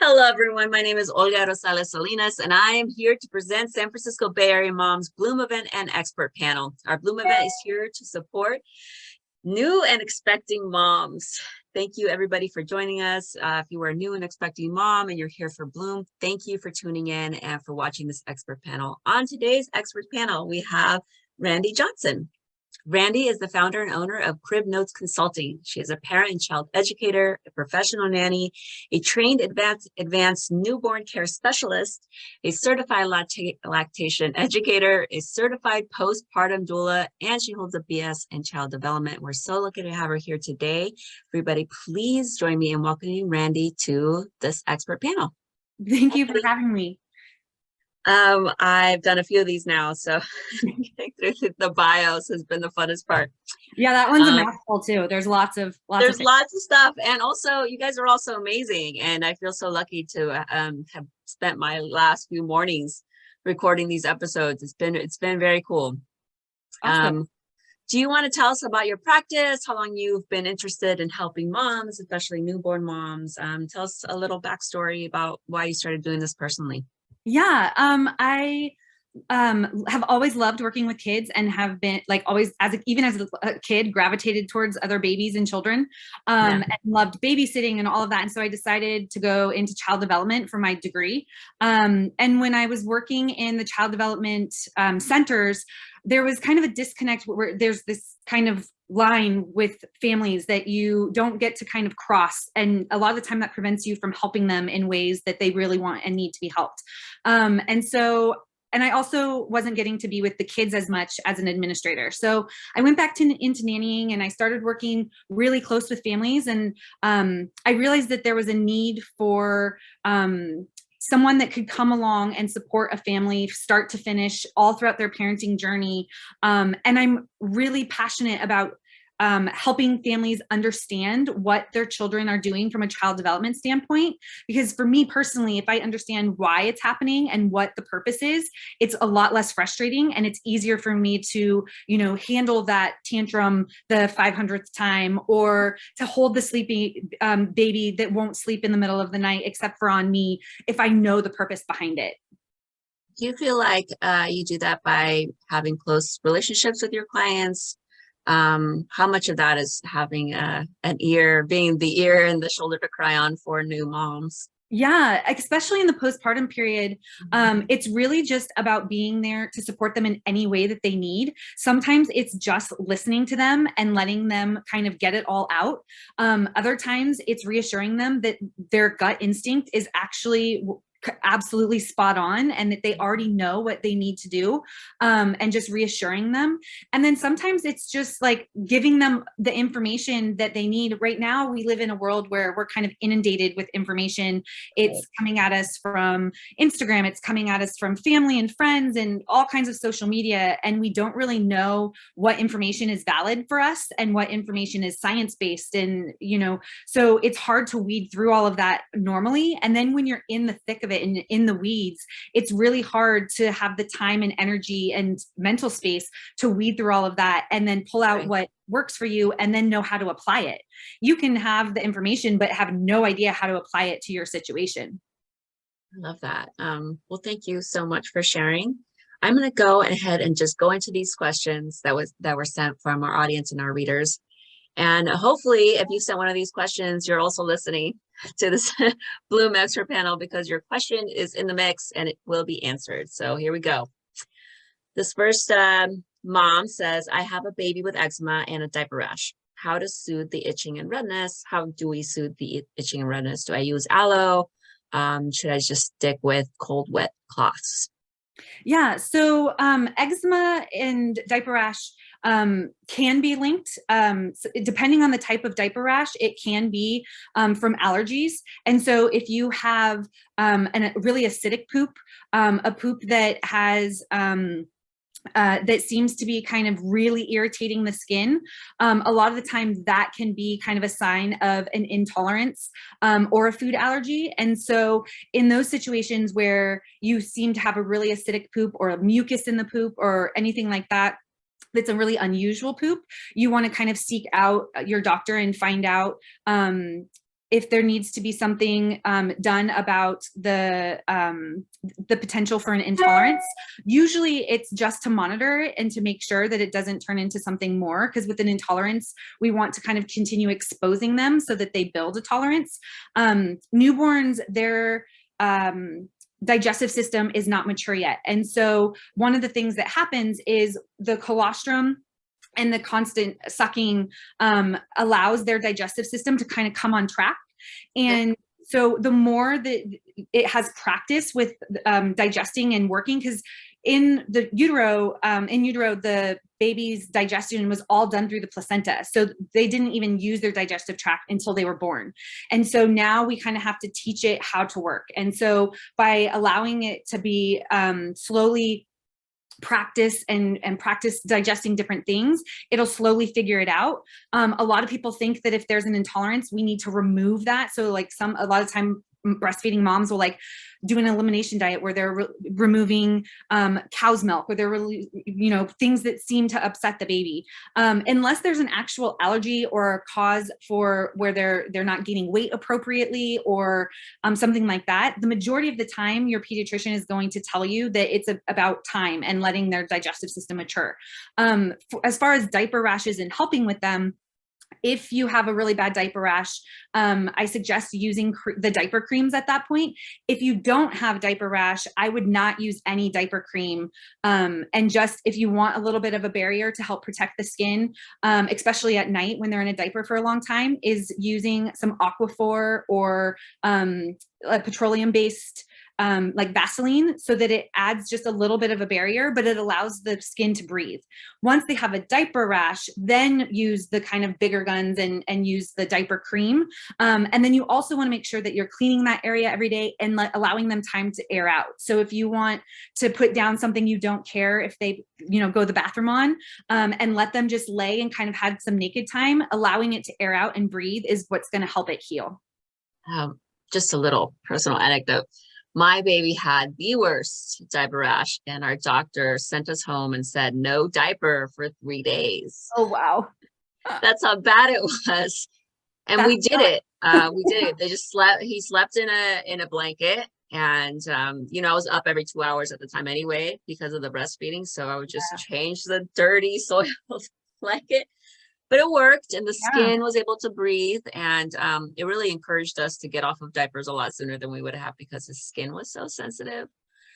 Hello, everyone. My name is Olga Rosales Salinas, and I am here to present San Francisco Bay Area Moms Bloom Event and Expert Panel. Our Bloom Event is here to support new and expecting moms. Thank you, everybody, for joining us. If you are a new and expecting mom and you're here for Bloom, thank you for tuning in and for watching this expert panel. On today's expert panel, we have Randi Johnson. Randi is the founder and owner of Crib Notes Consulting. She is a parent and child educator, a professional nanny, a trained advanced newborn care specialist, a certified lactation educator, a certified postpartum doula, and she holds a BS in child development. We're so lucky to have her here today. Everybody, please join me in welcoming Randi to this expert panel. Thank you for having me. I've done a few of these now, so getting through the bios has been the funnest part. Yeah, that one's a mouthful too. There's lots of stuff, and also you guys are also amazing, and I feel so lucky to have spent my last few mornings recording these episodes. It's been very cool. Awesome. Do you want to tell us about your practice, how long you've been interested in helping moms, especially newborn moms? Tell us a little backstory about why you started doing this personally. Yeah, I have always loved working with kids and have been always, even as a kid, gravitated towards other babies and children, and loved babysitting and all of that. And so I decided to go into child development for my degree. And when I was working in the child development centers, there was kind of a disconnect where there's this kind of line with families that you don't get to kind of cross. And a lot of the time that prevents you from helping them in ways that they really want and need to be helped. And I also wasn't getting to be with the kids as much as an administrator. So I went back into nannying and I started working really close with families. And I realized that there was a need for someone that could come along and support a family start to finish all throughout their parenting journey. And I'm really passionate about helping families understand what their children are doing from a child development standpoint. Because for me personally, if I understand why it's happening and what the purpose is, it's a lot less frustrating and it's easier for me to, handle that tantrum the 500th time, or to hold the sleepy baby that won't sleep in the middle of the night except for on me, if I know the purpose behind it. Do you feel like you do that by having close relationships with your clients? How much of that is having being the ear and the shoulder to cry on for new moms? Yeah, especially in the postpartum period, it's really just about being there to support them in any way that they need. Sometimes it's just listening to them and letting them kind of get it all out. Other times it's reassuring them that their gut instinct is actually absolutely spot on and that they already know what they need to do, and just reassuring them. And then sometimes it's just like giving them the information that they need. Right now, we live in a world where we're kind of inundated with information. It's coming at us from Instagram, it's coming at us from family and friends and all kinds of social media. And we don't really know what information is valid for us and what information is science-based. And, so it's hard to weed through all of that normally. And then when you're in the thick of it, in the weeds, it's really hard to have the time and energy and mental space to weed through all of that and then pull out what works for you and then know how to apply it. You can have the information but have no idea how to apply it to your situation. I love that. Well, thank you so much for sharing. I'm going to go ahead and just go into these questions that were sent from our audience and our readers. And hopefully, if you sent one of these questions, you're also listening to this Bloom Expert panel, because your question is in the mix and it will be answered. So here we go. This first mom says, I have a baby with eczema and a diaper rash. How to soothe the itching and redness? How do we soothe the itching and redness? Do I use aloe? Should I just stick with cold, wet cloths? Yeah, so eczema and diaper rash can be linked. So depending on the type of diaper rash, it can be from allergies. And so if you have a really acidic poop, a poop that has that seems to be kind of really irritating the skin, a lot of the time that can be kind of a sign of an intolerance or a food allergy. And so in those situations where you seem to have a really acidic poop or a mucus in the poop or anything like that, that's a really unusual poop, you want to kind of seek out your doctor and find out if there needs to be something done about the potential for an intolerance. Usually it's just to monitor it and to make sure that it doesn't turn into something more, because with an intolerance, we want to kind of continue exposing them so that they build a tolerance. Newborns, their digestive system is not mature yet. And so one of the things that happens is the colostrum and the constant sucking allows their digestive system to kind of come on track. And so the more that it has practice with digesting and working, because in utero, the baby's digestion was all done through the placenta. So they didn't even use their digestive tract until they were born. And so now we kind of have to teach it how to work. And so by allowing it to be slowly practice and practice digesting different things, it'll slowly figure it out. A lot of people think that if there's an intolerance, we need to remove that. So like a lot of time breastfeeding moms will like do an elimination diet where they're removing cow's milk, or they're things that seem to upset the baby. Unless there's an actual allergy or a cause for where they're not gaining weight appropriately or something like that, the majority of the time your pediatrician is going to tell you that it's about time and letting their digestive system mature. As far as diaper rashes and helping with them, if you have a really bad diaper rash, I suggest using the diaper creams at that point. If you don't have diaper rash, I would not use any diaper cream. And just if you want a little bit of a barrier to help protect the skin, especially at night when they're in a diaper for a long time, is using some Aquaphor or a petroleum-based like Vaseline, so that it adds just a little bit of a barrier, but it allows the skin to breathe. Once they have a diaper rash, then use the kind of bigger guns and use the diaper cream. And then you also want to make sure that you're cleaning that area every day and allowing them time to air out. So if you want to put down something you don't care if they, go to the bathroom on, and let them just lay and kind of have some naked time, allowing it to air out and breathe is what's going to help it heal. Just a little personal anecdote. My baby had the worst diaper rash, and our doctor sent us home and said, no diaper for 3 days. Oh, wow. That's how bad it was. And we did it. We did it. He slept in a blanket. And, I was up every 2 hours at the time anyway, because of the breastfeeding. So I would just change the dirty soiled blanket. But it worked, and the skin was able to breathe, and it really encouraged us to get off of diapers a lot sooner than we would have, because his skin was so sensitive.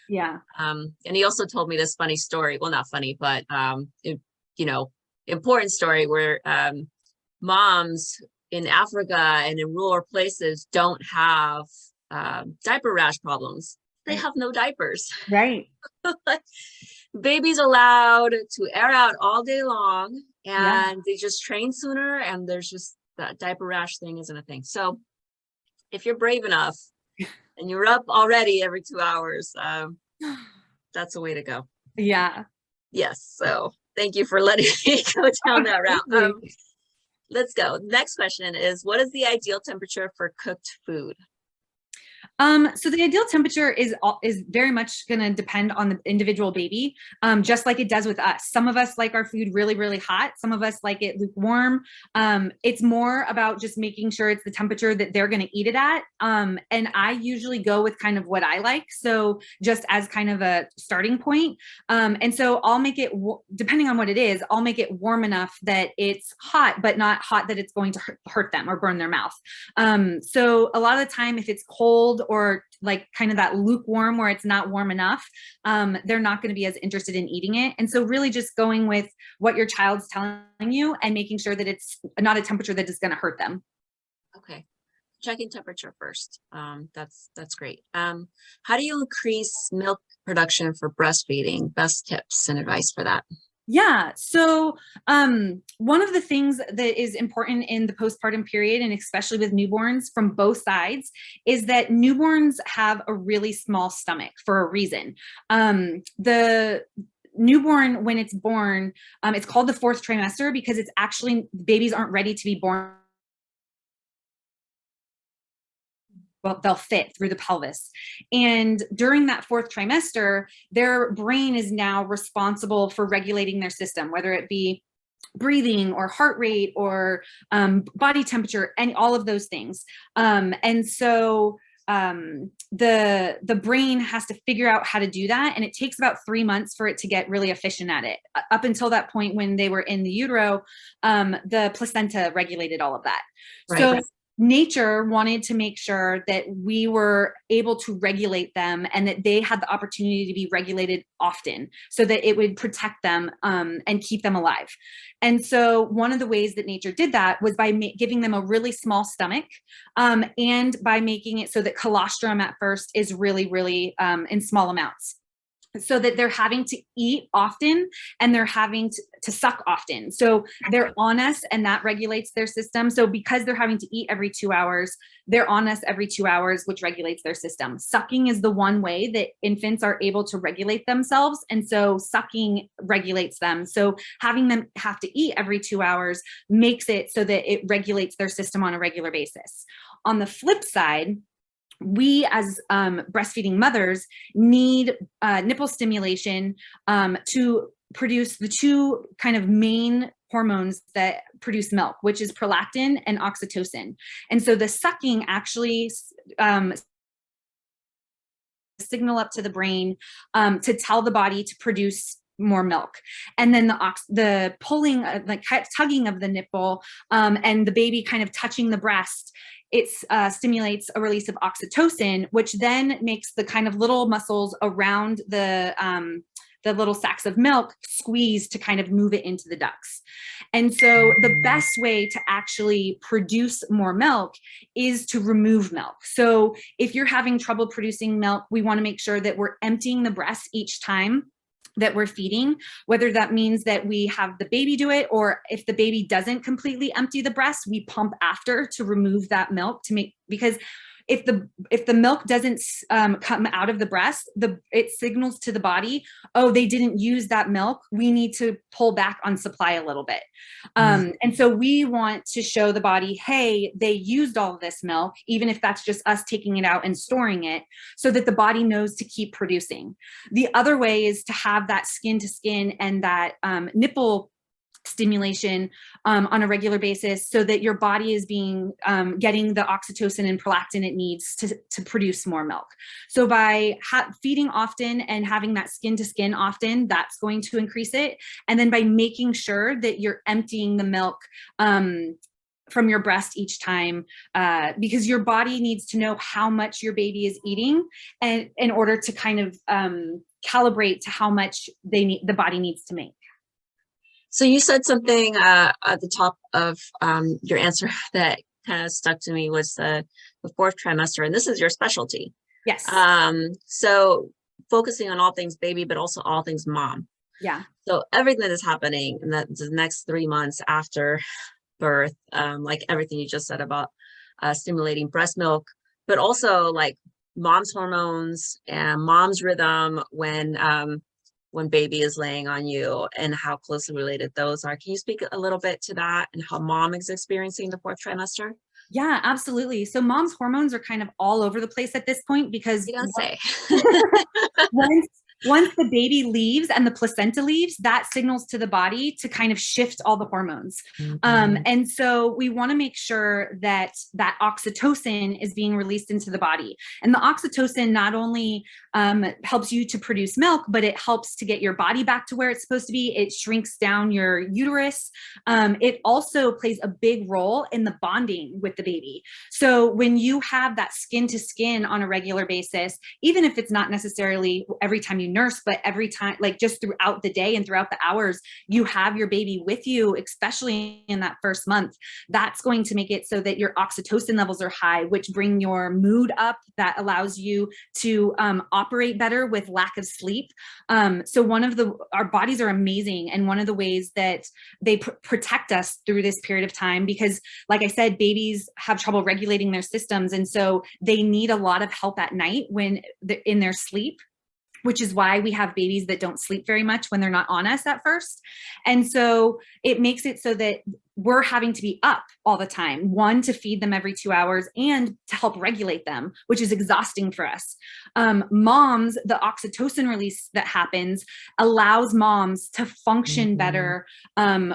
Yeah. And he also told me this funny story. Well, not funny, but important story where moms in Africa and in rural places don't have diaper rash problems. They have no diapers. Right. Baby's allowed to air out all day long, and they just train sooner, and there's just that diaper rash thing isn't a thing. So if you're brave enough and you're up already every 2 hours, that's a way to go. Yeah. Yes. So thank you for letting me go down that route. Let's go. Next question is, what is the ideal temperature for cooked food? So the ideal temperature is very much going to depend on the individual baby, just like it does with us. Some of us like our food really, really hot. Some of us like it lukewarm. It's more about just making sure it's the temperature that they're going to eat it at. And I usually go with kind of what I like. So just as kind of a starting point. And so I'll make it, depending on what it is, I'll make it warm enough that it's hot, but not hot that it's going to hurt them or burn their mouth. So a lot of the time, if it's cold or like kind of that lukewarm where it's not warm enough, they're not going to be as interested in eating it. And so really just going with what your child's telling you and making sure that it's not a temperature that is going to hurt them. Okay. Checking temperature first. That's great. How do you increase milk production for breastfeeding? Best tips and advice for that? Yeah. So one of the things that is important in the postpartum period, and especially with newborns from both sides, is that newborns have a really small stomach for a reason. The newborn, when it's born, it's called the fourth trimester because it's actually, babies aren't ready to be born. Well, they'll fit through the pelvis. And during that fourth trimester, their brain is now responsible for regulating their system, whether it be breathing or heart rate or body temperature, and all of those things. And so the brain has to figure out how to do that. And it takes about 3 months for it to get really efficient at it. Up until that point, when they were in the utero, the placenta regulated all of that. Right. So nature wanted to make sure that we were able to regulate them and that they had the opportunity to be regulated often so that it would protect them and keep them alive. And so one of the ways that nature did that was by giving them a really small stomach and by making it so that colostrum at first is really, really in small amounts, so that they're having to eat often and they're having to suck often. So they're on us and that regulates their system. So because they're having to eat every 2 hours, they're on us every 2 hours, which regulates their system. Sucking is the one way that infants are able to regulate themselves. And so sucking regulates them. So having them have to eat every 2 hours makes it so that it regulates their system on a regular basis. On the flip side, we as breastfeeding mothers need nipple stimulation to produce the two kind of main hormones that produce milk, which is prolactin and oxytocin. And so the sucking actually signal up to the brain to tell the body to produce more milk. And then the pulling, like tugging of the nipple and the baby kind of touching the breast, it stimulates a release of oxytocin, which then makes the kind of little muscles around the little sacs of milk squeeze to kind of move it into the ducts. And so the best way to actually produce more milk is to remove milk. So if you're having trouble producing milk, we want to make sure that we're emptying the breast each time that we're feeding, whether that means that we have the baby do it, or if the baby doesn't completely empty the breast, we pump after to remove that milk because if the milk doesn't come out of the breast, it signals to the body, oh, they didn't use that milk. We need to pull back on supply a little bit. And so we want to show the body, hey, they used all of this milk, even if that's just us taking it out and storing it, so that the body knows to keep producing. The other way is to have that skin to skin and that nipple stimulation on a regular basis, so that your body is getting the oxytocin and prolactin it needs to produce more milk. So by feeding often and having that skin to skin often, that's going to increase it. And then by making sure that you're emptying the milk from your breast each time, because your body needs to know how much your baby is eating, and in order to kind of calibrate to how much the body needs to make. So you said something at the top of your answer that kind of stuck to me, was the fourth trimester, and this is your specialty. Yes. So focusing on all things baby, but also all things mom. Yeah. So everything that is happening in the next 3 months after birth, like everything you just said about stimulating breast milk, but also like mom's hormones and mom's rhythm when baby is laying on you, and how closely related those are. Can you speak a little bit to that and how mom is experiencing the fourth trimester? Yeah, absolutely. So mom's hormones are kind of all over the place at this point, because You don't say. once the baby leaves and the placenta leaves, that signals to the body to kind of shift all the hormones. And so we want to make sure that that oxytocin is being released into the body. And the oxytocin not only helps you to produce milk, but it helps to get your body back to where it's supposed to be. It shrinks down your uterus. It also plays a big role in the bonding with the baby. So when you have that skin to skin on a regular basis, even if it's not necessarily every time you nurse, but every time, like just throughout the day and throughout the hours, you have your baby with you, especially in that first month, that's going to make it so that your oxytocin levels are high, which bring your mood up. That allows you to operate better with lack of sleep. So our bodies are amazing. And one of the ways that they protect us through this period of time, because like I said, babies have trouble regulating their systems. And so they need a lot of help at night when they're in their sleep, which is why we have babies that don't sleep very much when they're not on us at first. And so it makes it so that we're having to be up all the time, one, to feed them every 2 hours and to help regulate them, which is exhausting for us. Moms, the oxytocin release that happens allows moms to function better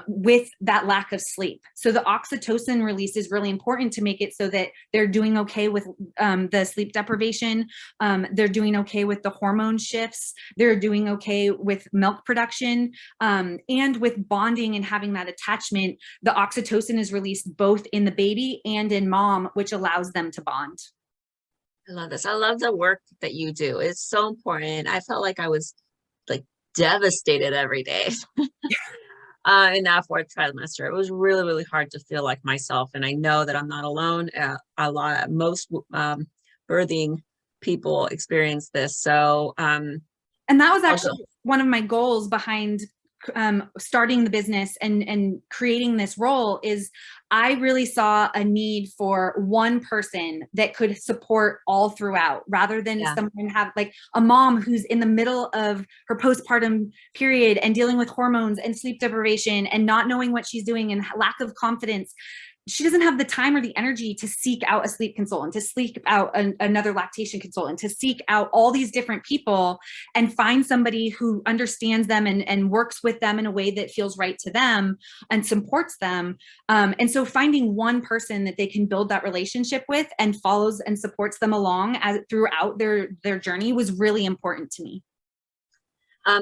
with that lack of sleep. So the oxytocin release is really important to make it so that they're doing okay with the sleep deprivation. They're doing okay with the hormone shifts. They're doing okay with milk production, and with bonding and having that attachment. The oxytocin is released both in the baby and in mom, which allows them to bond. I love this. I love the work that you do. It's so important. I felt like I was like devastated every day in that fourth trimester. It was really, really hard to feel like myself. And I know that I'm not alone. Most birthing people experience this. So, and that was actually one of my goals behind starting the business and creating this role. Is I really saw a need for one person that could support all throughout, rather than someone have like a mom who's in the middle of her postpartum period and dealing with hormones and sleep deprivation and not knowing what she's doing and lack of confidence. She doesn't have the time or the energy to seek out a sleep consultant, to seek out another lactation consultant, to seek out all these different people and find somebody who understands them and works with them in a way that feels right to them and supports them. And so finding one person that they can build that relationship with and follows and supports them along throughout their journey was really important to me.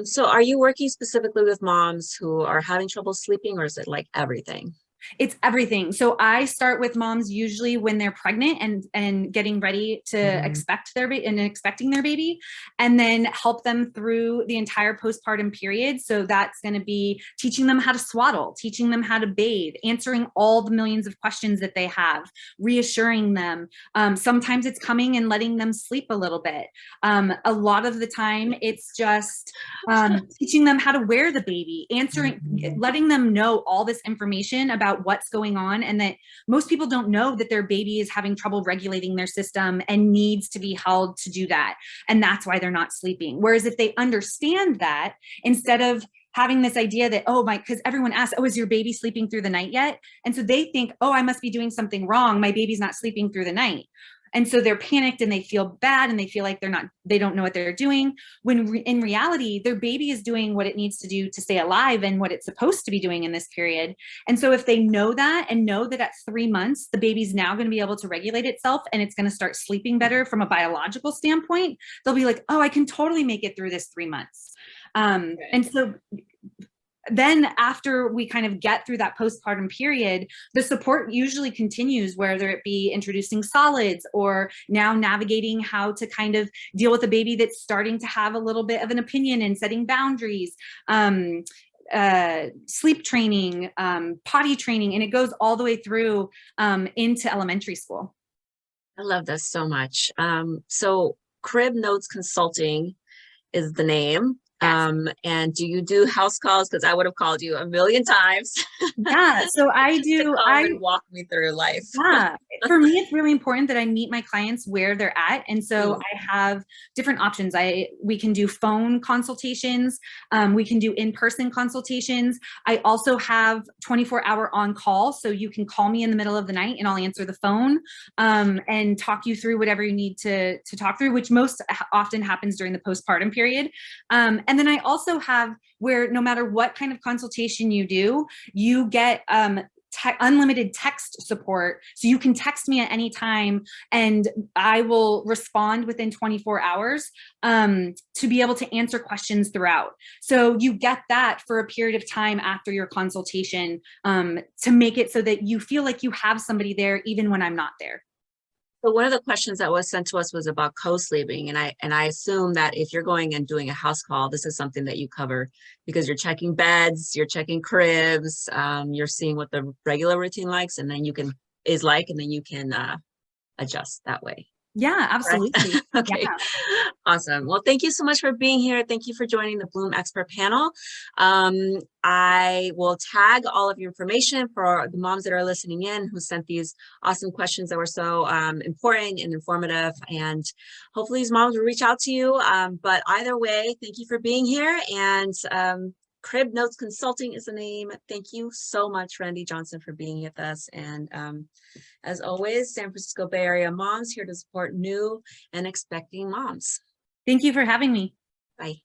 So are you working specifically with moms who are having trouble sleeping, or is it like everything? It's everything. So I start with moms usually when they're pregnant and getting ready to expect their baby and expecting their baby, and then help them through the entire postpartum period. So that's going to be teaching them how to swaddle, teaching them how to bathe, answering all the millions of questions that they have, reassuring them. Sometimes it's coming and letting them sleep a little bit. A lot of the time it's just teaching them how to wear the baby, letting them know all this information about what's going on, and that most people don't know that their baby is having trouble regulating their system and needs to be held to do that. And that's why they're not sleeping. Whereas if they understand that, instead of having this idea that, because everyone asks, is your baby sleeping through the night yet? And so they think, I must be doing something wrong. My baby's not sleeping through the night. And so they're panicked and they feel bad and they feel like they don't know what they're doing, when in reality, their baby is doing what it needs to do to stay alive and what it's supposed to be doing in this period. And so if they know that and know that at 3 months, the baby's now going to be able to regulate itself and it's going to start sleeping better from a biological standpoint, they'll be like, I can totally make it through this 3 months. And so then after we kind of get through that postpartum period, the support usually continues, whether it be introducing solids or now navigating how to kind of deal with a baby that's starting to have a little bit of an opinion and setting boundaries, sleep training, potty training, and it goes all the way through into elementary school. I love this so much. So Crib Notes Consulting is the name. And do you do house calls? Because I would have called you a million times. Yeah, so I do. And walk me through life. Yeah, for me, it's really important that I meet my clients where they're at, and so I have different options. We can do phone consultations. We can do in-person consultations. I also have 24-hour on call, so you can call me in the middle of the night and I'll answer the phone and talk you through whatever you need to talk through, which most often happens during the postpartum period. And then I also have where no matter what kind of consultation you do, you get unlimited text support. So you can text me at any time and I will respond within 24 hours to be able to answer questions throughout. So you get that for a period of time after your consultation to make it so that you feel like you have somebody there even when I'm not there. So one of the questions that was sent to us was about co-sleeping, and I assume that if you're going and doing a house call, this is something that you cover because you're checking beds, you're checking cribs, you're seeing what the regular routine likes, and then you can adjust that way. Yeah, absolutely. Okay. Yeah. Awesome. Well, thank you so much for being here. Thank you for joining the Bloom Expert Panel. I will tag all of your information for the moms that are listening in who sent these awesome questions that were so important and informative. And hopefully these moms will reach out to you. But either way, thank you for being here. And Crib Notes Consulting is the name. Thank you so much, Randi Johnson, for being with us. And as always, San Francisco Bay Area moms here to support new and expecting moms. Thank you for having me. Bye.